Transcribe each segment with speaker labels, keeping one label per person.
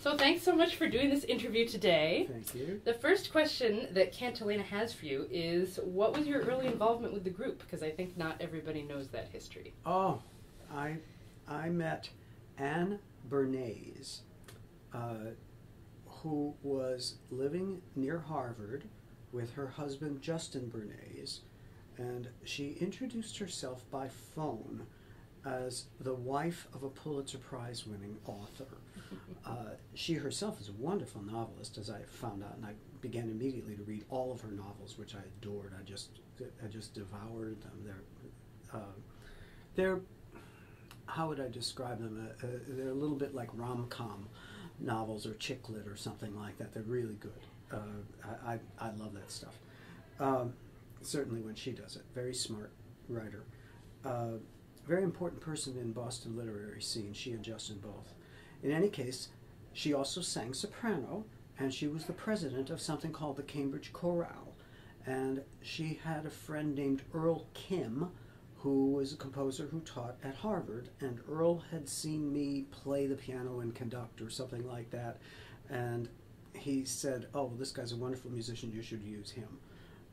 Speaker 1: So thanks so much for doing this interview today.
Speaker 2: Thank you.
Speaker 1: The first question that Cantilena has for you is, what was your early involvement with the group? Because I think not everybody knows that history.
Speaker 2: Oh, I met Anne Bernays, who was living near Harvard with her husband Justin Bernays, and she introduced herself by phone as the wife of a Pulitzer Prize winning author. She herself is a wonderful novelist, as I found out, and I began immediately to read all of her novels, which I adored. I just devoured them. They're how would I describe them? They're a little bit like rom-com novels or chick lit or something like that. They're really good. I love that stuff. Certainly when she does it. Very smart writer. Very important person in Boston literary scene, she and Justin both. In any case, she also sang soprano, and she was the president of something called the Cambridge Chorale. And she had a friend named Earl Kim, who was a composer who taught at Harvard, and Earl had seen me play the piano and conduct or something like that, and he said, oh, this guy's a wonderful musician, you should use him.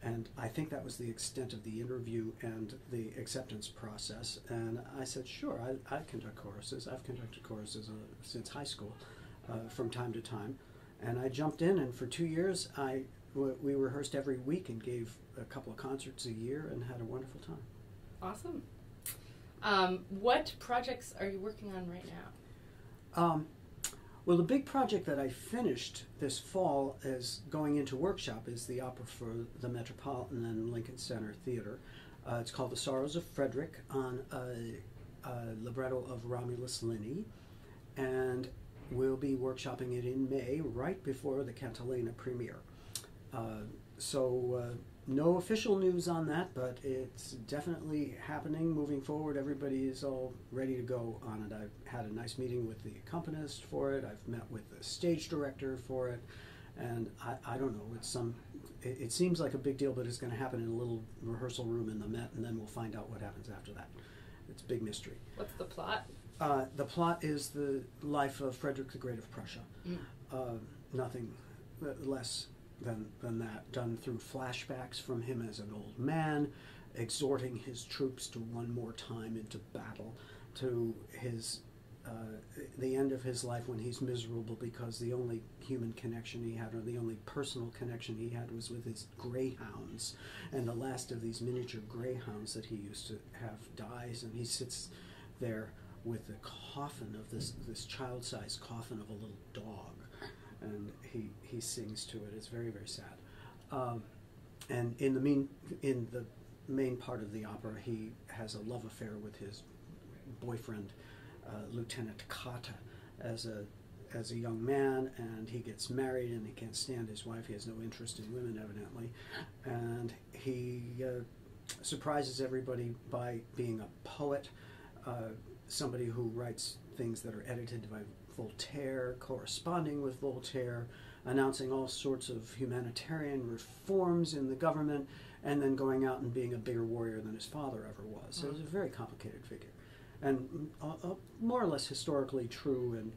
Speaker 2: And I think that was the extent of the interview and the acceptance process. And I said, sure, I conduct choruses. I've conducted choruses since high school from time to time. And I jumped in, and for 2 years, we rehearsed every week and gave a couple of concerts a year and had a wonderful time.
Speaker 1: Awesome. What projects are you working on right now?
Speaker 2: Well, the big project that I finished this fall as going into workshop is the opera for the Metropolitan and Lincoln Center Theater. It's called The Sorrows of Frederick, on a libretto of Romulus Linney, and we'll be workshopping it in May, right before the Cantilena premiere. No official news on that, but it's definitely happening, moving forward. Everybody is all ready to go on it. I've had a nice meeting with the accompanist for it. I've met with the stage director for it, and I don't know, it seems like a big deal, but it's going to happen in a little rehearsal room in the Met, and then we'll find out what happens after that. It's a big mystery.
Speaker 1: What's the plot?
Speaker 2: The plot is the life of Frederick the Great of Prussia. Nothing less than that, done through flashbacks from him as an old man, exhorting his troops to one more time into battle, to his the end of his life when he's miserable because the only human connection he had, or the only personal connection he had, was with his greyhounds, and the last of these miniature greyhounds that he used to have dies, and he sits there with the coffin of this child-sized coffin of a little dog, and he sings to it. It's very, very sad. And in the main part of the opera, he has a love affair with his boyfriend, Lieutenant Kata, as a young man, and he gets married, and he can't stand his wife. He has no interest in women, evidently, and he surprises everybody by being a poet, somebody who writes things that are edited by Voltaire, corresponding with Voltaire, announcing all sorts of humanitarian reforms in the government, and then going out and being a bigger warrior than his father ever was. So it was a very complicated figure, and more or less historically true,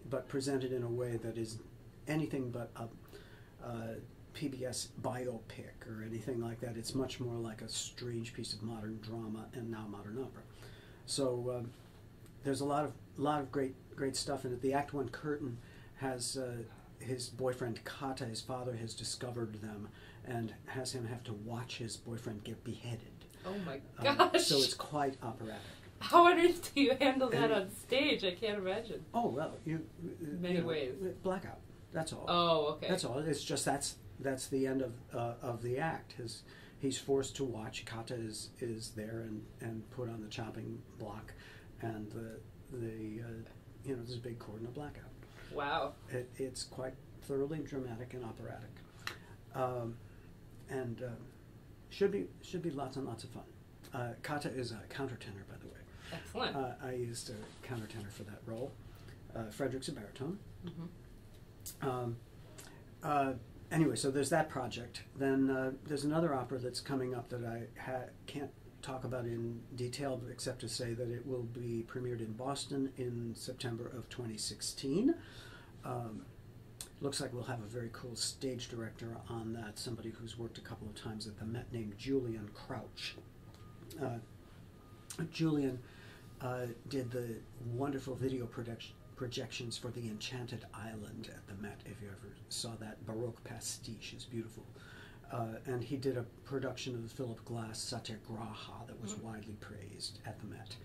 Speaker 2: but presented in a way that is anything but a PBS biopic or anything like that. It's much more like a strange piece of modern drama and now modern opera. So there's a lot of great stuff in it. The Act One curtain has his boyfriend Kata. His father has discovered them and has him have to watch his boyfriend get beheaded.
Speaker 1: Oh my gosh!
Speaker 2: So it's quite operatic.
Speaker 1: How on earth do you handle that on stage? I can't imagine.
Speaker 2: Oh well,
Speaker 1: many ways.
Speaker 2: Blackout. That's all.
Speaker 1: Oh, okay.
Speaker 2: That's all. It's just that's the end of the act. He's forced to watch. Kata is there and put on the chopping block, and there's a big chord and a blackout.
Speaker 1: Wow.
Speaker 2: It's quite thoroughly dramatic and operatic, and should be lots and lots of fun. Kata is a countertenor, by the way.
Speaker 1: Excellent.
Speaker 2: I used a countertenor for that role. Frederick's a baritone.
Speaker 1: Mm-hmm.
Speaker 2: Anyway, so there's that project. Then there's another opera that's coming up that I can't talk about in detail, except to say that it will be premiered in Boston in September of 2016. looks like we'll have a very cool stage director on that, somebody who's worked a couple of times at the Met named Julian Crouch. Julian did the wonderful video projections for The Enchanted Island at the Met, if you ever saw that. Baroque pastiche is beautiful. And he did a production of the Philip Glass Satyagraha that was widely praised at the Met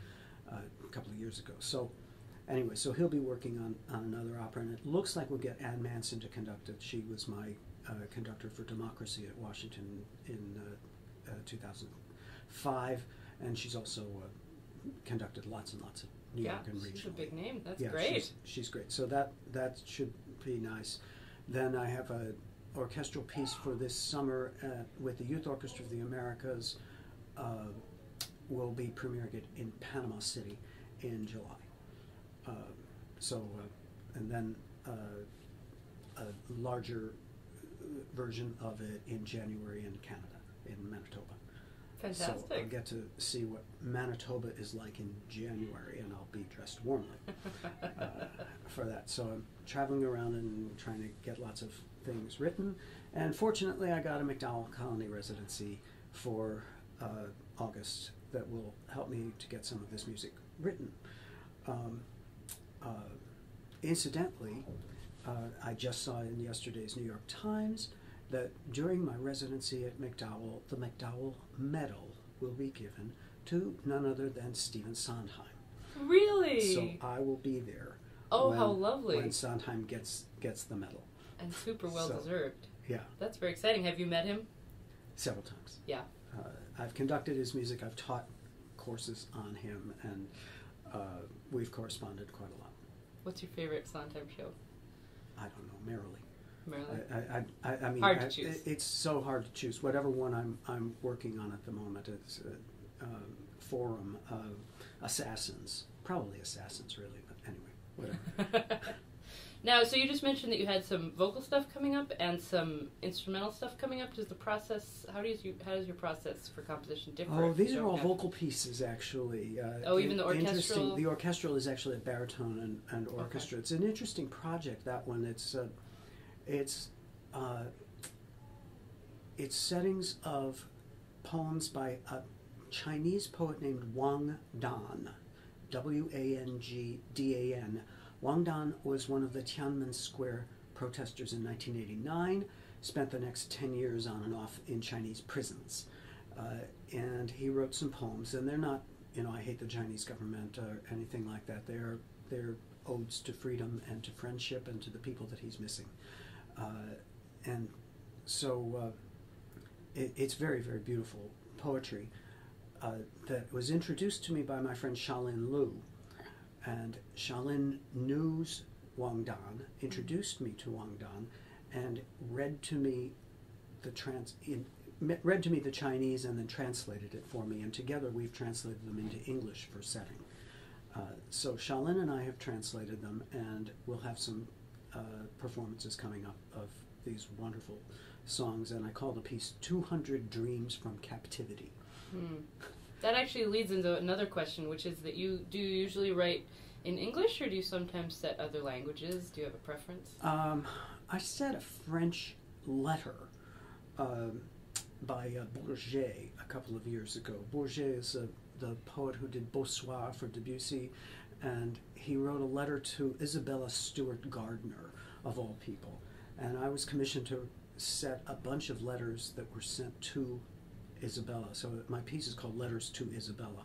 Speaker 2: a couple of years ago. So anyway, so he'll be working on another opera, and it looks like we'll get Ann Manson to conduct it. She was my conductor for Democracy at Washington in 2005, and she's also conducted lots and lots of New York and regional.
Speaker 1: She's a big name. That's
Speaker 2: yeah,
Speaker 1: great.
Speaker 2: She's great. So that should be nice. Then I have a orchestral piece for this summer with the Youth Orchestra of the Americas. Will be premiering it in Panama City in July. And then a larger version of it in January in Canada, in Manitoba.
Speaker 1: Fantastic.
Speaker 2: So I'll get to see what Manitoba is like in January, and I'll be dressed warmly for that. So I'm traveling around and trying to get lots of things written. And fortunately, I got a MacDowell Colony residency for August that will help me to get some of this music written. Incidentally, I just saw in yesterday's New York Times that during my residency at MacDowell, the MacDowell Medal will be given to none other than Stephen Sondheim.
Speaker 1: Really?
Speaker 2: So I will be there.
Speaker 1: Oh, how lovely.
Speaker 2: When Sondheim gets the medal.
Speaker 1: And super well deserved.
Speaker 2: Yeah.
Speaker 1: That's very exciting. Have you met him?
Speaker 2: Several times.
Speaker 1: Yeah.
Speaker 2: I've conducted his music. I've taught courses on him, and we've corresponded quite a lot.
Speaker 1: What's your favorite Sondheim show?
Speaker 2: I don't know, Merrily.
Speaker 1: Merrily.
Speaker 2: I mean,
Speaker 1: hard to choose.
Speaker 2: It's so hard to choose. Whatever one I'm working on at the moment is Forum, Assassins. Probably Assassins, really, but anyway, whatever.
Speaker 1: Now, so you just mentioned that you had some vocal stuff coming up and some instrumental stuff coming up. Does the process, how does your process for composition differ?
Speaker 2: Oh, these are all vocal pieces, actually.
Speaker 1: Even the orchestral?
Speaker 2: The orchestral is actually a baritone and orchestra. Okay. It's an interesting project, that one. It's settings of poems by a Chinese poet named Wang Dan, Wangdan. Wang Dan was one of the Tiananmen Square protesters in 1989, spent the next 10 years on and off in Chinese prisons. And he wrote some poems, and they're not, I hate the Chinese government or anything like that. They're odes to freedom and to friendship and to the people that he's missing. And so it's very, very beautiful poetry that was introduced to me by my friend Xiaolin Liu. And Xiaolin knew Wang Dan, introduced me to Wang Dan, and read to me the Chinese and then translated it for me. And together we've translated them into English for setting. So Xiaolin and I have translated them, and we'll have some performances coming up of these wonderful songs. And I call the piece 200 Dreams from Captivity.
Speaker 1: That actually leads into another question, which is that do you usually write in English, or do you sometimes set other languages? Do you have a preference?
Speaker 2: I set a French letter by Bourget a couple of years ago. Bourget is the poet who did Bossoir for Debussy, and he wrote a letter to Isabella Stewart Gardner, of all people. And I was commissioned to set a bunch of letters that were sent to Isabella. So my piece is called Letters to Isabella,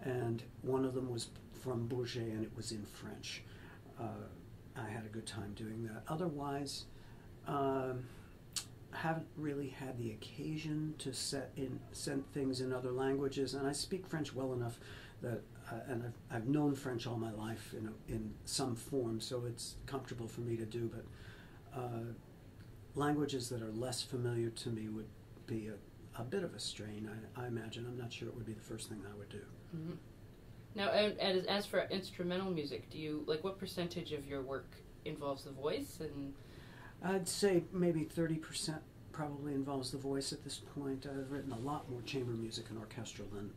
Speaker 2: and one of them was from Bourget, and it was in French. I had a good time doing that. Otherwise, haven't really had the occasion to send things in other languages, and I speak French well enough that, and I've known French all my life in some form, so it's comfortable for me to do. But languages that are less familiar to me would be a bit of a strain, I imagine. I'm not sure it would be the first thing I would do.
Speaker 1: Mm-hmm. Now, as for instrumental music, what percentage of your work involves the voice? And
Speaker 2: I'd say maybe 30% probably involves the voice at this point. I've written a lot more chamber music and orchestral than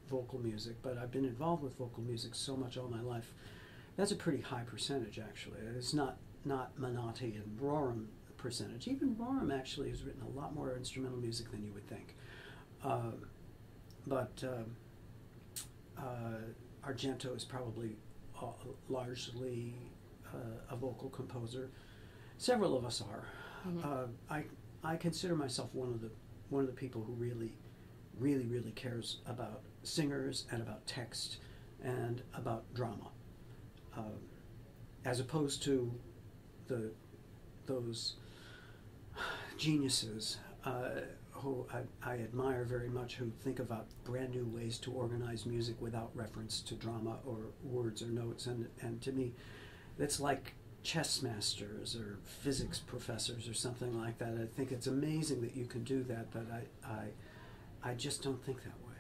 Speaker 2: vocal music, but I've been involved with vocal music so much all my life That's a pretty high percentage, actually. It's not Menotti and Rorem percentage. Even Rorem actually has written a lot more instrumental music than you would think. But Argento is probably largely a vocal composer. Several of us are. Mm-hmm. I consider myself one of the people who really cares about singers and about text and about drama, as opposed to those geniuses who I admire very much, who think about brand new ways to organize music without reference to drama or words or notes, and to me that's like chess masters or physics professors or something like that. I think it's amazing that you can do that, but I just don't think that way.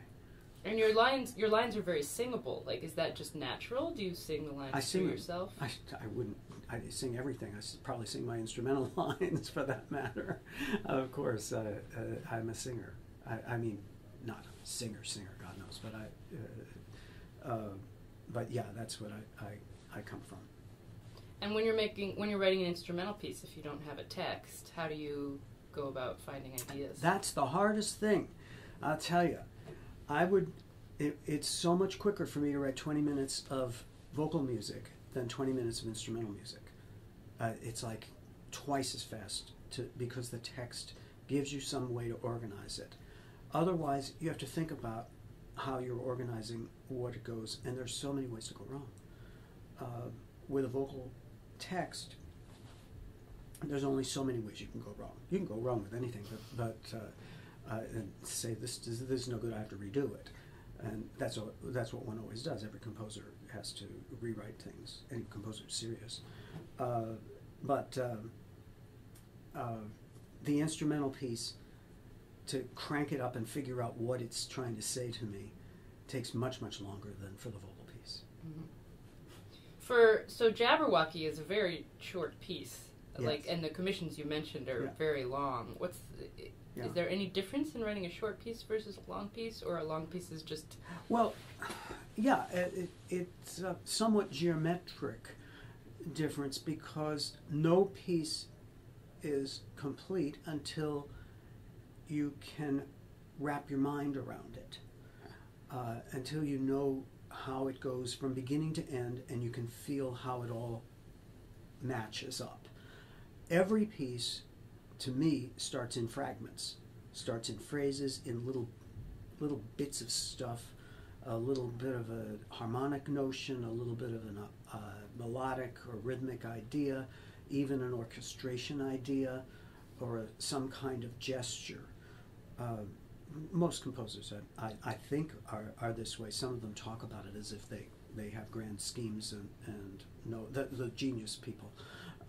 Speaker 1: And your lines are very singable. Like, is that just natural? Do you sing the lines to yourself?
Speaker 2: I wouldn't. I sing everything. I probably sing my instrumental lines, for that matter. Of course, I'm a singer. I mean, not a singer, God knows, but yeah, that's what I come from.
Speaker 1: And when you're writing an instrumental piece, if you don't have a text, how do you go about finding ideas?
Speaker 2: That's the hardest thing, I'll tell you. It's so much quicker for me to write 20 minutes of vocal music than 20 minutes of instrumental music. It's like twice as fast because the text gives you some way to organize it. Otherwise, you have to think about how you're organizing what it goes, and there's so many ways to go wrong. With a vocal text, there's only so many ways you can go wrong. You can go wrong with anything, but and say this is no good, I have to redo it, and that's what one always does. Every composer has to rewrite things. Any composer is serious, but the instrumental piece, to crank it up and figure out what it's trying to say to me, takes much longer than for the vocal piece.
Speaker 1: Mm-hmm. So Jabberwocky is a very short piece, yes. And the commissions you mentioned are very long. Is there any difference in writing a short piece versus a long piece, or a long piece is just...
Speaker 2: Well, yeah, it's a somewhat geometric difference, because no piece is complete until you can wrap your mind around it, until you know how it goes from beginning to end, and you can feel how it all matches up. Every piece, to me, starts in fragments, starts in phrases, in little bits of stuff, a little bit of a harmonic notion, a little bit of a melodic or rhythmic idea, even an orchestration idea, or some kind of gesture. Most composers, I think, are this way. Some of them talk about it as if they have grand schemes, and no, the genius people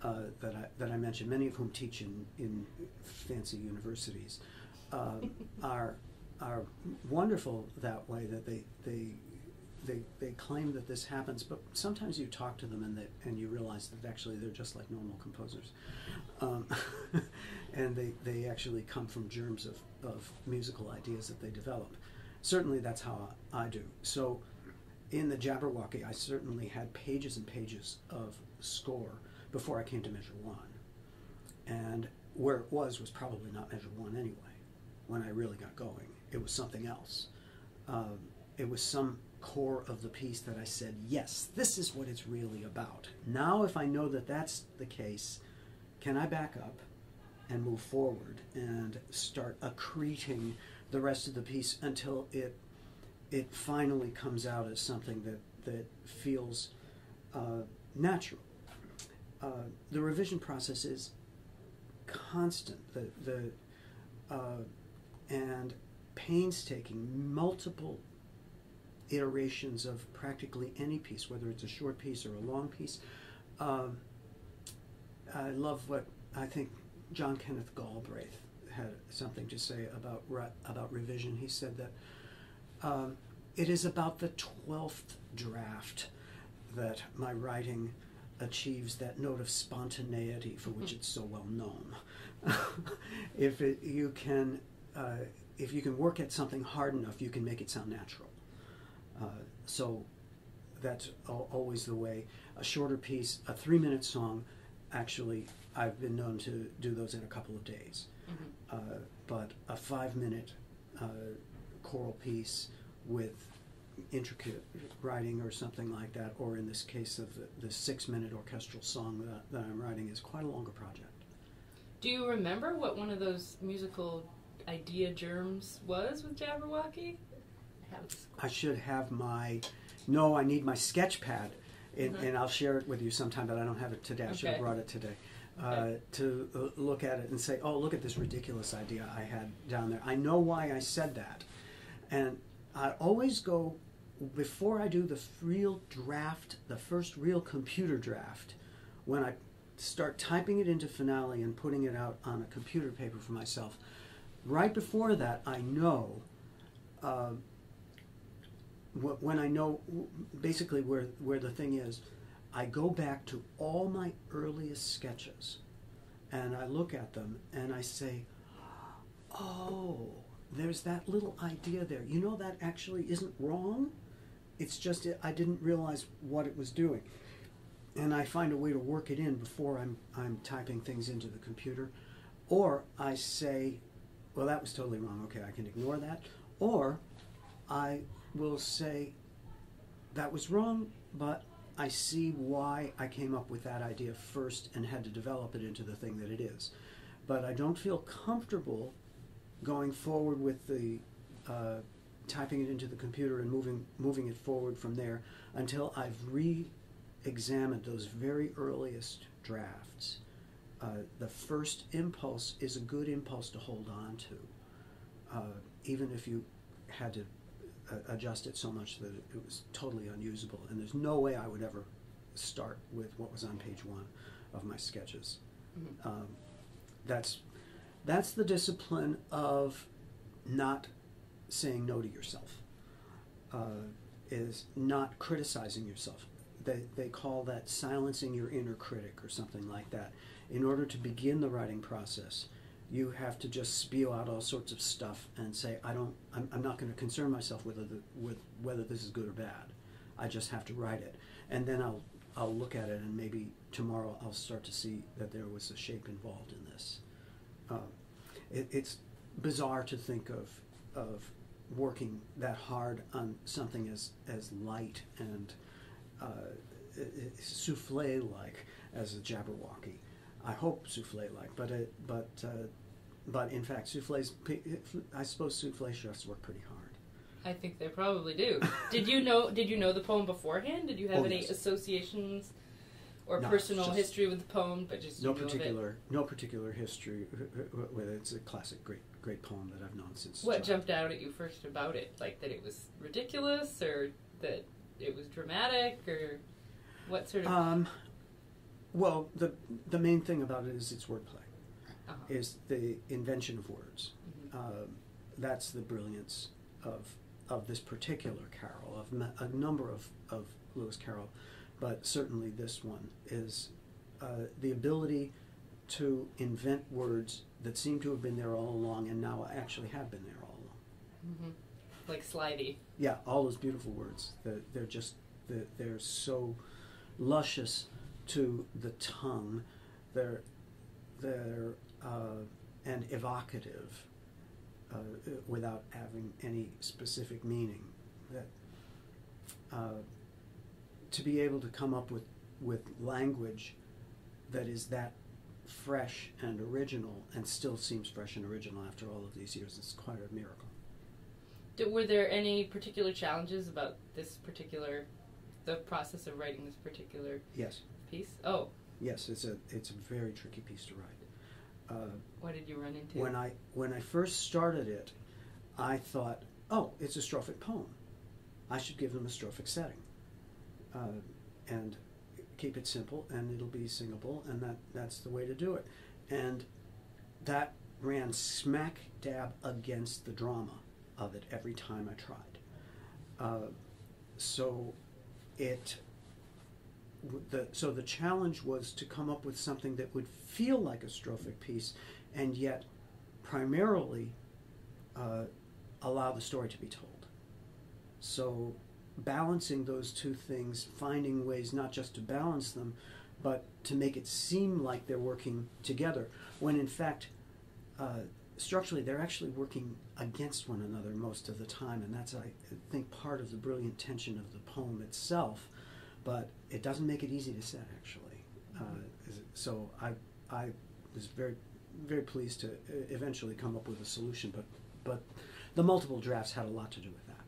Speaker 2: that I mentioned, many of whom teach in fancy universities, are wonderful that way. That they claim that this happens, but sometimes you talk to them and you realize that actually they're just like normal composers, and they actually come from germs of musical ideas that they develop. Certainly that's how I do. So in the Jabberwocky, I certainly had pages and pages of score before I came to measure one, and where it was probably not measure one anyway. When I really got going, it was something else. It was some core of the piece that I said, yes, this is what it's really about. Now, if I know that that's the case, can I back up and move forward and start accreting the rest of the piece until it finally comes out as something that feels natural. The revision process is constant, and painstaking, multiple iterations of practically any piece, whether it's a short piece or a long piece. I love what I think John Kenneth Galbraith had something to say about revision. He said that it is about the 12th draft that my writing achieves that note of spontaneity for which it's so well known. If you can work at something hard enough, you can make it sound natural. So that's always the way. A shorter piece, a 3-minute song, actually, I've been known to do those in a couple of days. But a 5-minute choral piece with intricate writing or something like that, or in this case of the 6-minute orchestral song that I'm writing, is quite a longer project.
Speaker 1: Do you remember what one of those musical idea germs was with Jabberwocky?
Speaker 2: I should have no, I need my sketch pad, and I'll share it with you sometime, but I don't have it today. I should have brought it today. To look at it and say, oh, look at this ridiculous idea I had down there. I know why I said that. And I always go, before I do the real draft, the first real computer draft, when I start typing it into Finale and putting it out on a computer paper for myself, right before that, I know, when I know basically where the thing is, I go back to all my earliest sketches and I look at them and I say, oh, there's that little idea there. You know, that actually isn't wrong. It's just I didn't realize what it was doing. And I find a way to work it in before I'm typing things into the computer. Or I say, well, that was totally wrong. Okay, I can ignore that. Or I will say, that was wrong, but I see why I came up with that idea first and had to develop it into the thing that it is. But I don't feel comfortable going forward with the typing it into the computer and moving it forward from there until I've re-examined those very earliest drafts. The first impulse is a good impulse to hold on to, even if you had to adjust it so much that it was totally unusable. And there's no way I would ever start with what was on page 1 of my sketches. That's the discipline of not saying no to yourself, is not criticizing yourself. They call that silencing your inner critic or something like that. In order to begin the writing process, you have to just spew out all sorts of stuff and say, I'm not going to concern myself with whether this is good or bad. I just have to write it. And then I'll look at it, and maybe tomorrow I'll start to see that there was a shape involved in this. It's bizarre to think of working that hard on something as light and souffle-like as a Jabberwocky. I hope souffle-like, but in fact, souffles. I suppose souffle chefs work pretty hard.
Speaker 1: I think they probably do. Did you know the poem beforehand? Did you have any associations or personal history with the poem? But just
Speaker 2: no particular history with it. It's a classic, great poem that I've known since.
Speaker 1: What jumped out at you first about it? Like that it was ridiculous, or that it was dramatic, or what sort of?
Speaker 2: Well, the main thing about it is its wordplay, is the invention of words. That's the brilliance of this particular carol, of a number of Lewis Carroll, but certainly this one is the ability to invent words that seem to have been there all along and now actually have been there all along.
Speaker 1: Like slidey.
Speaker 2: Yeah, all those beautiful words. They're so luscious to the tongue. They're and evocative without having any specific meaning. That to be able to come up with language that is that fresh and original and still seems fresh and original after all of these years is quite a miracle.
Speaker 1: Were there any particular challenges about the process of writing this particular piece? Oh.
Speaker 2: Yes, it's a very tricky piece to write.
Speaker 1: What did you run into?
Speaker 2: When I first started it, I thought, oh, it's a strophic poem. I should give them a strophic setting. And keep it simple, and it'll be singable, and that's the way to do it. And that ran smack dab against the drama of it every time I tried. So the challenge was to come up with something that would feel like a strophic piece, and yet primarily allow the story to be told. So balancing those two things, finding ways not just to balance them, but to make it seem like they're working together, when in fact, structurally, they're actually working against one another most of the time, and that's, I think, part of the brilliant tension of the poem itself, but it doesn't make it easy to set, actually. So I was very, very pleased to eventually come up with a solution, but the multiple drafts had a lot to do with that.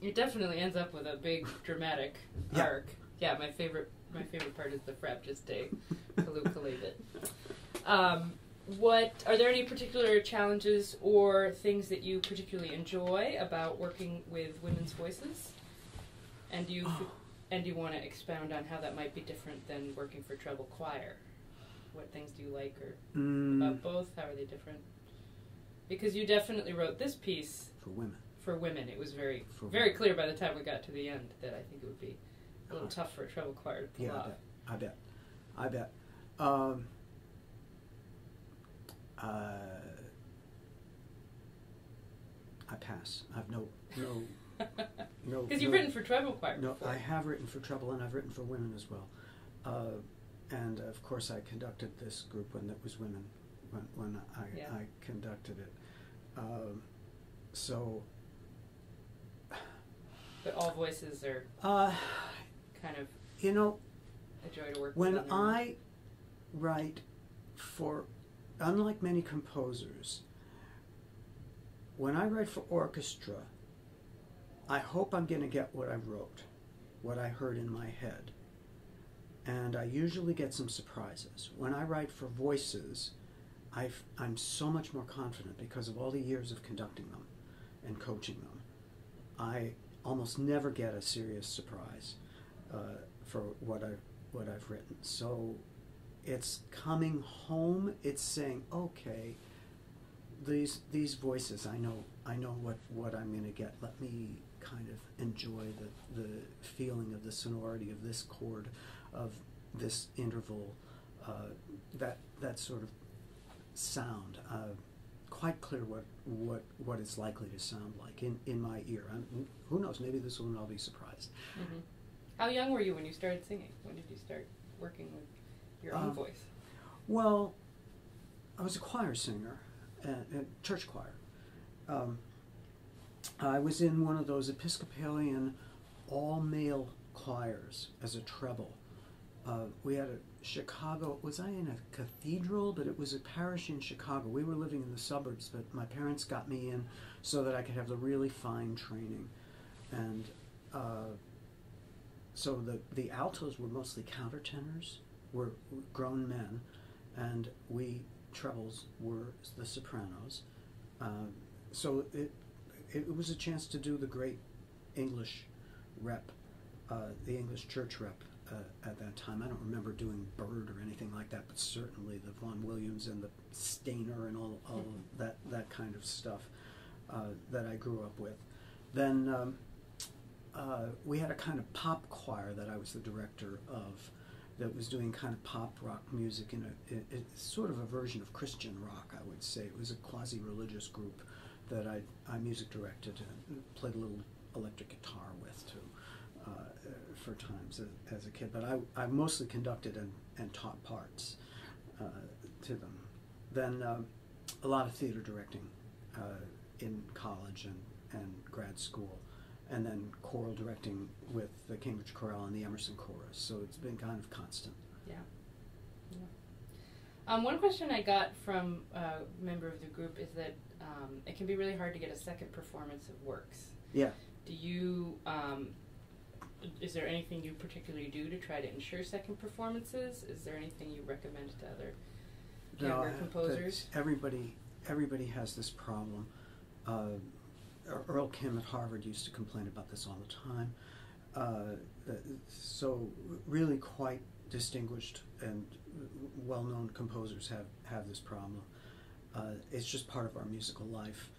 Speaker 1: It definitely ends up with a big dramatic arc. Yeah, my favorite part is the Fraptiste Kaluk. What are there any particular challenges or things that you particularly enjoy about working with women's voices? And do you want to expound on how that might be different than working for treble choir? What things do you like or about both? How are they different? Because you definitely wrote this piece
Speaker 2: for women.
Speaker 1: For women, it was very clear by the time we got to the end that I think it would be a little tough for a treble choir to pull off.
Speaker 2: I bet. I pass. I've no.
Speaker 1: Because you've written for treble choir.
Speaker 2: No,
Speaker 1: before.
Speaker 2: I have written for treble, and I've written for women as well. And of course, I conducted this group when it was women. When I conducted it, so.
Speaker 1: But all voices are kind of a joy to work with.
Speaker 2: When I write for, unlike many composers, when I write for orchestra, I hope I'm going to get what I wrote, what I heard in my head. And I usually get some surprises. When I write for voices, I'm so much more confident because of all the years of conducting them and coaching them. I almost never get a serious surprise for what I've written. So it's coming home. It's saying, okay, these voices, I know what I'm going to get. Let me kind of enjoy the feeling of the sonority of this chord, of this interval, that sort of sound. Quite clear what it's likely to sound like in my ear. Who knows? Maybe this one I'll be surprised.
Speaker 1: Mm-hmm. How young were you when you started singing? When did you start working with your own voice?
Speaker 2: Well, I was a choir singer, church choir. I was in one of those Episcopalian all-male choirs as a treble. We had a Chicago, was I in a cathedral? But it was a parish in Chicago. We were living in the suburbs, but my parents got me in so that I could have the really fine training. And so the altos were mostly countertenors, were grown men, and we trebles were the sopranos. So it was a chance to do the great English rep, the English church rep at that time. I don't remember doing Bird or anything like that, but certainly the Vaughan Williams and the Stainer and all that kind of stuff that I grew up with. Then we had a kind of pop choir that I was the director of, that was doing kind of pop rock music in it's sort of a version of Christian rock, I would say. It was a quasi-religious group that I music directed and played a little electric guitar with too, for times as a kid. But I mostly conducted and taught parts to them. Then a lot of theater directing in college and grad school, and then choral directing with the Cambridge Chorale and the Emerson Chorus. So it's been kind of constant.
Speaker 1: Yeah. One question I got from a member of the group is that it can be really hard to get a second performance of works.
Speaker 2: Yeah.
Speaker 1: Do you, is there anything you particularly do to try to ensure second performances? Is there anything you recommend to other younger composers?
Speaker 2: Everybody has this problem. Earl Kim at Harvard used to complain about this all the time. So really quite distinguished and well-known composers have this problem. It's just part of our musical life.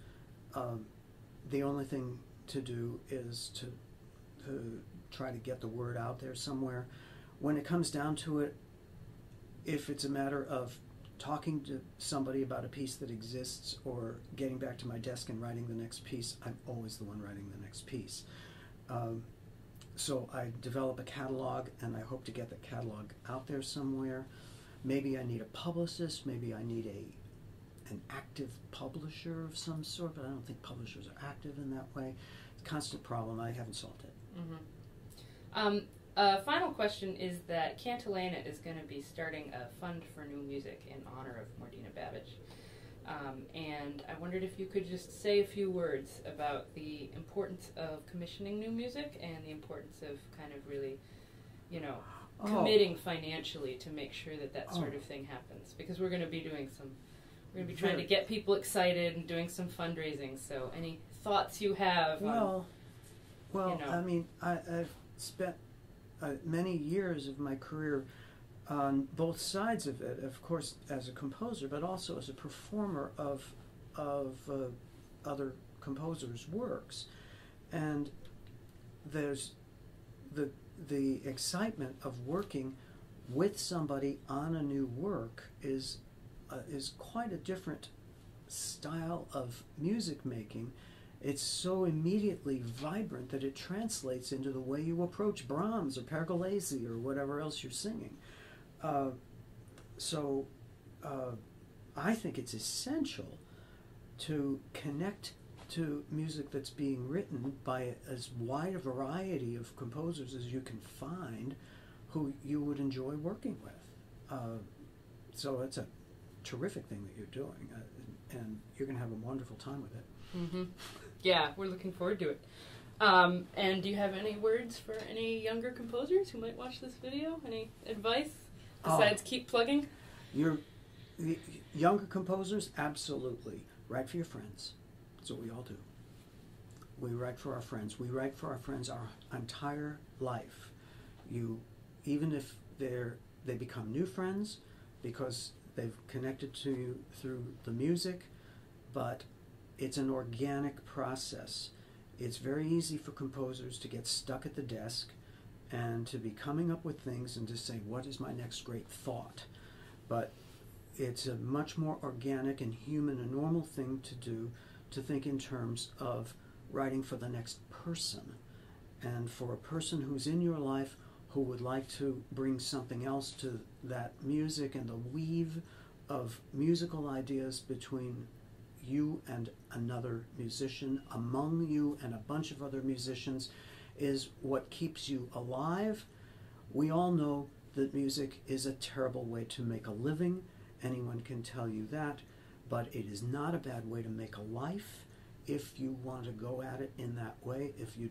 Speaker 2: The only thing to do is to try to get the word out there somewhere. When it comes down to it, if it's a matter of talking to somebody about a piece that exists or getting back to my desk and writing the next piece, I'm always the one writing the next piece. so I develop a catalog, and I hope to get the catalog out there somewhere. Maybe I need a publicist. Maybe I need an active publisher of some sort, but I don't think publishers are active in that way. It's a constant problem. I haven't solved it.
Speaker 1: Final question is that Cantilena is going to be starting a fund for new music in honor of Mordina Babbage. And I wondered if you could just say a few words about the importance of commissioning new music and the importance of kind of really, committing financially to make sure that sort of thing happens. Because we're going to be doing we're going to be trying to get people excited and doing some fundraising. So any thoughts you have?
Speaker 2: Well, I mean, I've spent many years of my career on both sides of it, of course, as a composer, but also as a performer of other composers' works. And there's the excitement of working with somebody on a new work is quite a different style of music making. It's so immediately vibrant that it translates into the way you approach Brahms or Pergolesi or whatever else you're singing. So I think it's essential to connect to music that's being written by as wide a variety of composers as you can find who you would enjoy working with. So it's a terrific thing that you're doing, and you're going to have a wonderful time with it.
Speaker 1: Mm-hmm. Yeah, we're looking forward to it. And do you have any words for any younger composers who might watch this video? Any advice besides keep plugging?
Speaker 2: The younger composers, absolutely. Write for your friends. That's what we all do. We write for our friends. We write for our friends our entire life. Even if they become new friends because they've connected to you through the music, but it's an organic process. It's very easy for composers to get stuck at the desk and to be coming up with things and to say, what is my next great thought? But it's a much more organic and human and normal thing to do, to think in terms of writing for the next person. And for a person who's in your life who would like to bring something else to that music, and the weave of musical ideas between you and another musician, among you and a bunch of other musicians, is what keeps you alive. We all know that music is a terrible way to make a living. Anyone can tell you that, but it is not a bad way to make a life if you want to go at it in that way. If you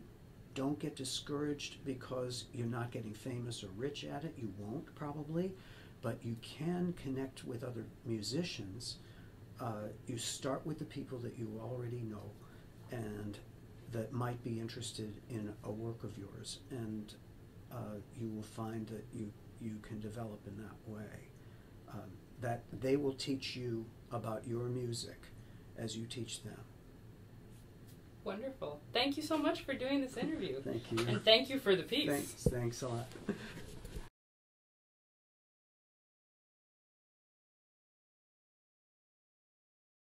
Speaker 2: don't get discouraged because you're not getting famous or rich at it, you won't probably, but you can connect with other musicians. You start with the people that you already know and that might be interested in a work of yours, and you will find that you can develop in that way. That they will teach you about your music as you teach them.
Speaker 1: Wonderful. Thank you so much for doing this interview.
Speaker 2: Thank you.
Speaker 1: And thank you for the piece.
Speaker 2: Thanks a lot.